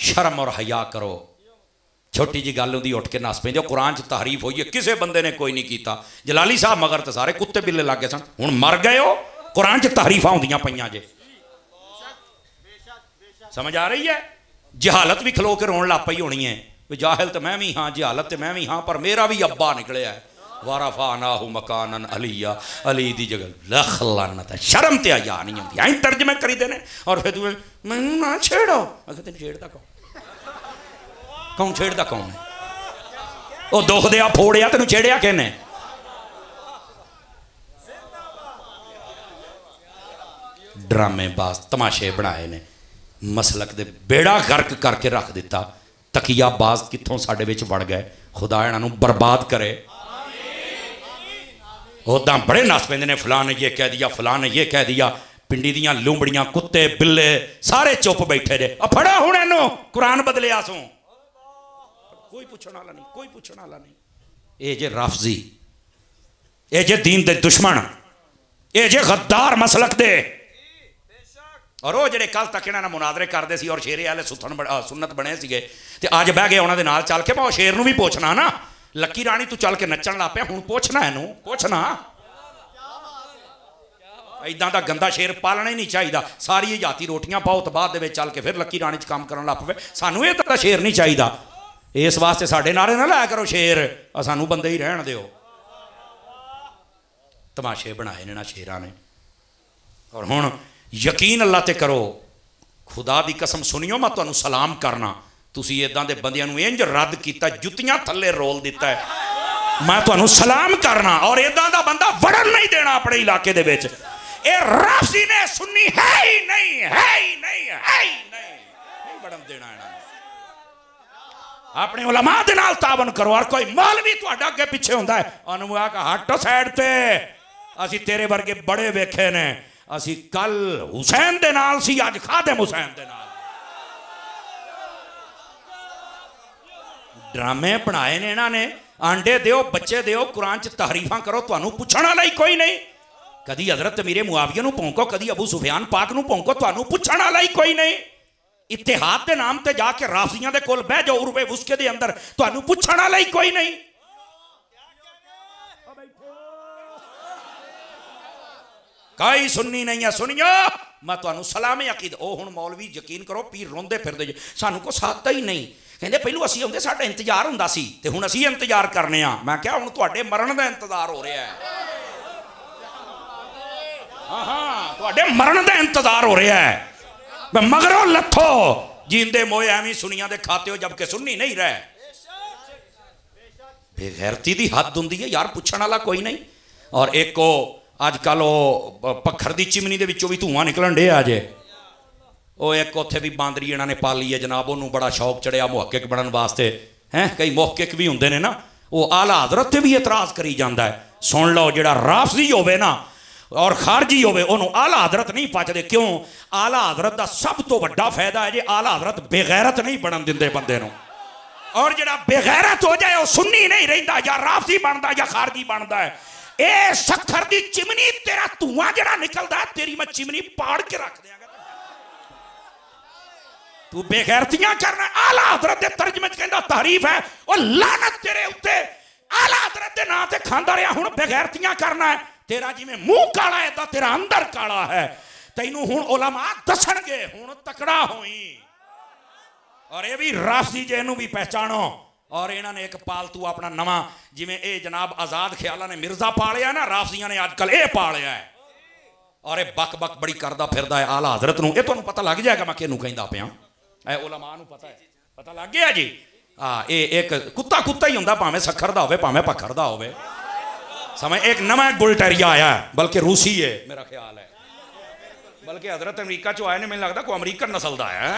शर्म और हया करो। छोटी जी गल उदी उठ के नस पैंदे। कुरान च तारीफ हुई है, किसी बंदे ने कोई नहीं कीता। जलाली साहब मगर तो सारे कुत्ते बिल्ले लग गए सन, हुण मर गए हो। कुरान च तारीफां होंदियां पईयां जे, समझ आ रही है। जहालत भी खलो के रोन लग पई होनी है, जाहिल तो मैं भी हाँ, जहालत तो मैं भी हाँ, पर मेरा भी अब्बा निकलिया है। वारफानाहु मकानन अलिया, अली दी जगह लख लानत है। शर्म ते हया नहीं आती, ऐ तर्जमे करी देने। और फिर तू मैनू ना छेड़ो, अगर तेन छेड़ता कौन छेड़ता कौन है? वो दुख दिया फोड़िया, तेन छेड़िया किने? ड्रामेबाज तमाशे बनाए ने, मसलक दे बेड़ा गर्क करके रख दिता। तकियाबाज कित्थों साडे विच वड़ गए, खुदा इन्हां नूं बर्बाद करे। उदा बड़े नस पैंदे ने, फलां ने ये कह दिया, फलां ने ये कह दिया। पिंडी दियां लूंबड़ियां, कुत्ते बिल्ले सारे चुप बैठे जे। फड़ा हुण इहनूं, कुरान बदलिया सो, कोई पुछण वाला नहीं, कोई पुछण वाला नहीं। ये जे राफजी, ये जे दीन दे दुश्मन, ये जे गद्दार मसलक दे। और वो जेडे कल तक इन्हां नाल मुनादरे करते सी और शेरे वाले सुन्नत बने सीगे, ते अज बह गए उन्हां दे नाल चल के। मैं शेर नूं भी पुछना ना, लक्की राणी तू चल के नचण लग पिया, हुण पुछना इहनूं, पुछना। इदां दा गंदा शेर पालना ही नहीं चाहिए। सारी जाति रोटियां पाओ तो बाद दे विच चल के फिर लक्की राणी च काम करन लग पवे। सानूं इह तां शेर नहीं चाहिए। इस वास्ते साडे नारे ना लाया करो शेर, सानूं बंदे ही रहण दिओ। तमाशे बनाए ने ना शेरां ने। और हुण यकीन अल्लाह ते करो, खुदा दी कसम सुनियो, मैं तुहानूं सलाम करना, तुसीं इदां दे बंदियां नूं इंज रद्द कीता, जुत्तियां थल्ले रोल दिता है। मैं तुहानूं सलाम करना, और इदां दा बंदा वड़न नहीं देना अपने इलाके दे विच। ए राफजी ने सुन्नी है ही नहीं, है ही नहीं, है ही नहीं वड़न देना इन्हां ने। अपने उलमा दे नाल तावन करो। और कोई मौलवी तुहाडे अगे पिछे हुंदा है, उहनूं आख हट साइड ते, असीं तेरे वर्गे बड़े वेखे ने, असी कल हुसैन दे नाल सी, अज खादिम हुसैन दे नाल। ड्रामे बनाए ने इन्हां ने। आंडे दिओ, बच्चे दिओ, कुरान च तहरीफां करो, तुहानूं पुछण वाला ही कोई नहीं। कदी हजरत मीरे मुआविया नूं भौंको, कदी अबू सुफियान पाक नूं भौंको, तुहानूं पुछण वाला ही कोई नहीं। इत्तेहाद के नाम ते जाके राफजियां दे कोल बह जाओ, उर्वे उसके दे अंदर, तुहानूं पुछण वाला ही कोई नहीं। कोई सुन्नी नहीं है। सुनियो, मैं तुहानूं सलाम अकीद। ओ हुण मौलवी यकीन करो पीर रोंदे फिरदे जे, सानूं को सादा ही नहीं। कहंदे पहलू असीं आउंदे साडा इंतजार हुंदा सी, ते हुण असीं इंतजार करने आ। मैं क्या हुण तुहाडे मरण दा इंतजार हो रहा है। हाँ हाँ, तुहाडे मरण दा इंतजार हो रहा है। मगरों लथो, जींदे मोए एवं सुनिया दे खाते हो, जबकि सुन्नी नहीं रहे। बेगैरती दी हद हुंदी है यार, पुछण वाला कोई नहीं। और एक अजकल पत्थर की चिमनी दे विचों भी धुआं निकलन डे अजे। वो एक उत्थे भी बांदरी इन्हां ने पाली है जनाब, उन्होंने बड़ा शौक चढ़िया मुहक्किक बनने वास्ते हैं। कई मुहक्किक भी होंदे ने ना, वो आला हजरत ते भी एतराज़ करी जाता है। सुन लो, जिहड़ा राफजी होवे ना और खारजी होवे, उन्होंने आला हजरत नहीं पचदे। क्यों? आला हजरत का सब तो वड्डा फायदा है जी, आला हजरत बेगैरत नहीं बनन दिंदे बंदे नूं। और जिहड़ा बेगैरत हो जाए, वो सुन्नी नहीं रहिंदा, या राफजी बनदा या खारजी बनदा है। ए सखर दी चिमनी, तेरा धुआं जड़ा निकलदा है, तेरी मैं चिमनी पाड़ के रख देंगा। तू बेगैरतियां करना। आला हजरत दे तर्जमे च कहंदा तारीफ है, ओ लानत तेरे उत्ते, आला हजरत दे नां ते खांदा रहा, हुण बेगैरतियां करना है। तेरा जिवें मुंह काला है, दा तेरा अंदर काला है। तैनूं हुण उलमा दसणगे, हुण तकड़ा होई। और ये भी राफजी जे नूं भी पहचानो। और इन्होंने एक पालतू अपना नवा, जिमें ये जनाब आजाद ख्याला ने मिर्जा पालिया ना, राफजियां ने अजकल ये पालिया है। और ये बक बक बड़ी करदा फिरदा है आला हजरत नूं। ये तुहानूं पता लग जाएगा मैं किहनूं कहंदा पिया, ए उलमा नूं पता है, पता लग गया जी। हाँ, ये एक कुत्ता कुत्ता ही हुंदा, भावें सखर दा होवे भावें पखर दा होवे। समझ, एक नवा बुल टेरिया आया है, बल्कि रूसी है मेरा ख्याल है, बल्कि हजरत अमरीका चो आए ने, मैंने लगता कोई अमरीकन नस्ल दा है।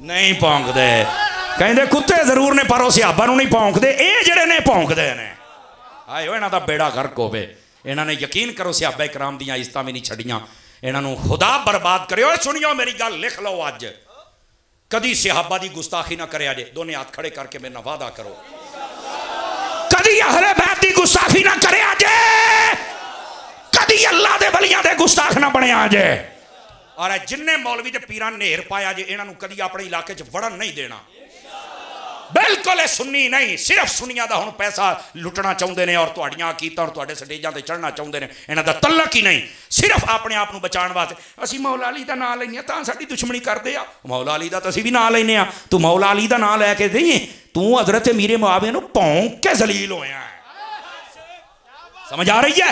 नहीं भौंकदे, कहते कुत्ते जरूर ने पर सियाबा नहीं भौंकदे। ये जड़े ने भौंकदे ने, आए हो इन्हां दा बेड़ा गर्क होवे। इन्होंने यकीन करो सियाबा इकराम दियां इज्जतां भी नहीं छड़ियां, इन्हों खुदा बर्बाद करे। सुनियो मेरी गल, लिख लो अज, कदी सिहाबा की गुस्ताखी ना करे जे। दोने हाथ खड़े करके मेरे नाल वादा करो, कदी अहले बैत की गुस्ताखी ना करे जे, कदी अल्लाह दे वलियां दे गुस्ताख ना बने जे। और जिन्ने मौलवी ते पीरां नेर पाया जे इन्हां नूं कदी अपने इलाके च वड़न नहीं देना। बिल्कुल सुन्नी नहीं, सिर्फ सुनिया का हुण पैसा लुटना चाहते हैं और तुहाड़ियां अकीदतां और तुहाडे स्टेजां ते चढ़ना चाहते हैं। इन्हां दा तलक ही नहीं, सिर्फ अपने आप नूं बचाउण वास्ते असीं मौला अली दा नाम लैने तां साडी दुश्मनी करदे आ। मौला अली दा तां असीं भी नाम लैने आ, तू मौला अली दा नाम लैके नहीं, तू हज़रत मीरे मुआविया नूं भौंक के जलील होया है। समझ आ रही है?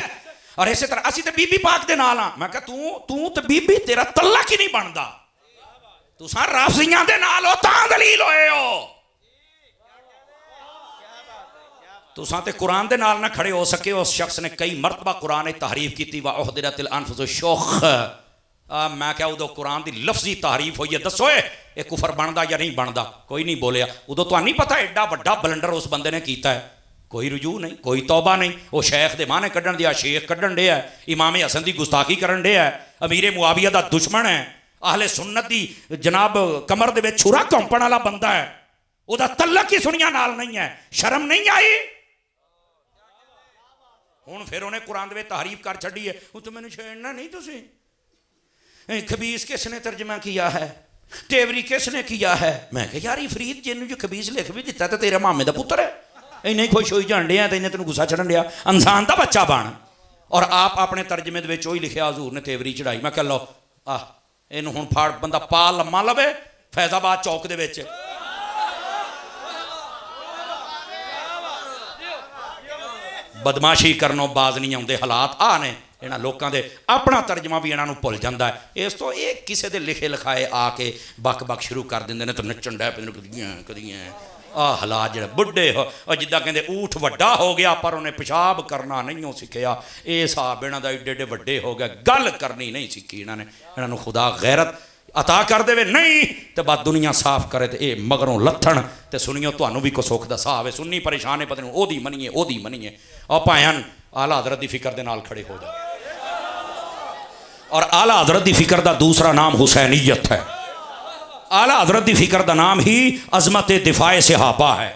और इस तरह असीं ते बीबी पाक दे नाल आ। मैं कहा तू ते बीबी तेरा तलक ही नहीं बनदा, तुसां राफजियां दे नाल हो तां दलील होए हो। तुसां ते कुरान दे नाल ना खड़े हो सके। उस शख्स ने कई मरतबा कुरान ने तहरीफ की वा उहदिरतिल अनफुसु शुख। मैं क्या उदो कुरान की लफ्जी तारीफ हुई है, दसो ये कुफर बनता या नहीं बनता? कोई नहीं बोलिया। उदो तो नहीं पता एडा वड्डा बलंडर उस बंदे ने किया है। कोई रुजू नहीं, कोई तौबा नहीं। वो शेख दे माने कढ़न दिया, शेख कढ़न डे है, इमाम हसन की गुस्ताखी करन डे है, अमीरे मुआविया का दुश्मन है, आहले सुन्नत की जनाब कमर दे विच छुरा घोंपण वाला बंदा है। उहदा तलक ही सुनिया नाल नहीं है। शर्म नहीं आई? हुण फिर उन्हें कुरान दे तारीफ कर छड़ी है। वो तो मैंने छेड़ना नहीं। तुसीं खबीस किसने तर्जमा किया है, तेवरी किसने किया है? मैं कहा यार फरीद जिन्होंने जो खबीस लिख भी दिता तो तेरे मामे का पुत्र है, इन्हें खुश होई जान दिया तो इन्हें तेन गुस्सा चढ़न दिया। इंसान का बच्चा बन। और आप अपने तर्जमे वही लिखा हजूर ने तेवरी चढ़ाई। मैं कह लो इनू हुण फाड़ बंदा पा लम्मा लवे फैजाबाद चौक दे विच। बदमाशी करनों बाज नहीं आते। हालात आ ने इन्हां लोगों के, अपना तर्जमा भी इन्हों भुल जाता है। इस तो ये किसी के लिखे लिखाए आके बक बक शुरू कर देंगे ने तो नचन डै पे कदियाँ हालात जो बुढ़े हो जिदा कहते ऊठ वड्डा हो गया पर उन्हें पेशाब करना नहीं सीखिया। ये हिसाब इन्हों का एडे एडे वड्डे हो गए, गल करनी नहीं सीखी इन्होंने। इन्हों खुदा गैरत अता कर दे नहीं तो बात दुनिया साफ करे तो ये मगरों लथन तो सुनियो तुहानू भी को सुख दा साहब है। सुन्नी परेशान है पता नहीं ओदी मनीए ओदी मनीए। और भायन आला हजरत की फिक्र के नाल खड़े हो जाए। और आला हजरत की फिक्र का दूसरा नाम हुसैनीयत है। आला हजरत की फिक्र का नाम ही अजमत दिफाए सहाबा है।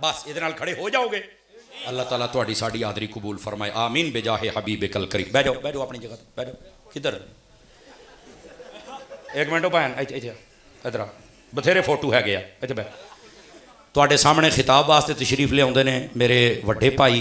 बस ये नाल खड़े हो जाओगे। अल्लाह ताला तुहाडी साडी आदरी कबूल फरमाए। आमीन बेजाहे हबीब कल करीम। बह जाओ अपनी जगह बह जाओ। किधर एक मिनट भैन इधर बथेरे फोटो है गया इतने बह। तुहाडे सामने खिताब वास्ते तशरीफ लिया मेरे वड्डे भाई